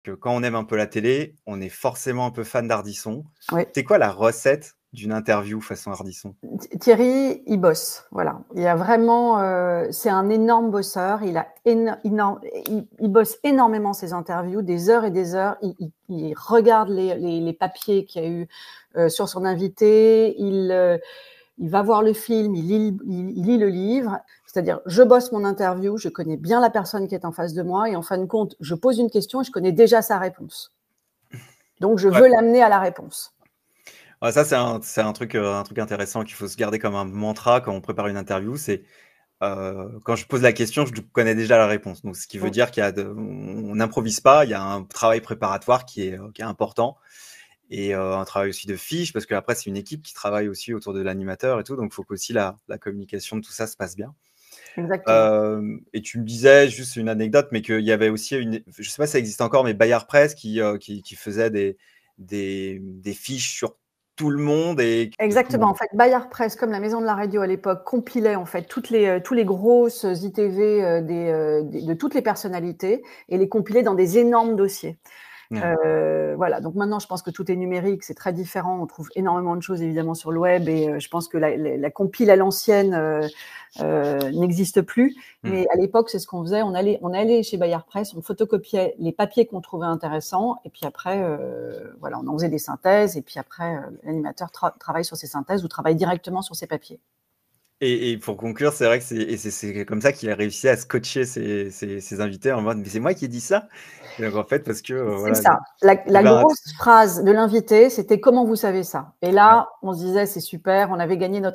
que quand on aime un peu la télé, on est forcément un peu fan d'Ardisson. Oui. C'est quoi la recette d'une interview façon Ardisson? Thierry, il bosse, voilà. Il y a vraiment, c'est un énorme bosseur. Il bosse énormément ses interviews, des heures et des heures. Il regarde les papiers qu'il y a eu sur son invité. Il va voir le film, il lit le livre. C'est-à-dire, je bosse mon interview, je connais bien la personne qui est en face de moi, et en fin de compte, je pose une question et je connais déjà sa réponse. Donc, je veux l'amener à la réponse. Ouais, ça, c'est un truc intéressant qu'il faut se garder comme un mantra quand on prépare une interview. C'est quand je pose la question, je connais déjà la réponse. Donc, ce qui veut dire on n'improvise pas. Il y a un travail préparatoire qui est important et un travail aussi de fiche parce qu'après, c'est une équipe qui travaille aussi autour de l'animateur et tout. Donc, il faut qu'aussi la communication de tout ça se passe bien. Exactement. Et tu me disais, juste une anecdote, mais qu'il y avait aussi je sais pas si ça existe encore, mais Bayard Presse qui faisait des fiches sur tout le monde et du Exactement. coup, En fait, Bayard Presse, comme la Maison de la Radio à l'époque, compilait en fait tous les grosses ITV de toutes les personnalités et les compilait dans des énormes dossiers. Voilà. Donc maintenant, je pense que tout est numérique, c'est très différent. On trouve énormément de choses évidemment sur le web et je pense que la compile à l'ancienne n'existe plus. Mais à l'époque, c'est ce qu'on faisait. On allait chez Bayard Presse, on photocopiait les papiers qu'on trouvait intéressants et puis après, voilà, on en faisait des synthèses et puis après, l'animateur travaille sur ces synthèses ou travaille directement sur ces papiers. Et pour conclure, c'est vrai que c'est comme ça qu'il a réussi à scotcher ses invités en mode mais c'est moi qui ai dit ça. Et donc en fait parce que C'est voilà, ça. il y La avait un grosse phrase de l'invité, c'était comment vous savez ça? Et ouais, là, on se disait c'est super, on avait gagné le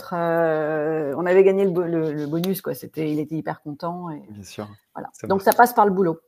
bonus quoi. Il était hyper content et bien sûr, voilà. ça Donc marche. ça passe par le boulot.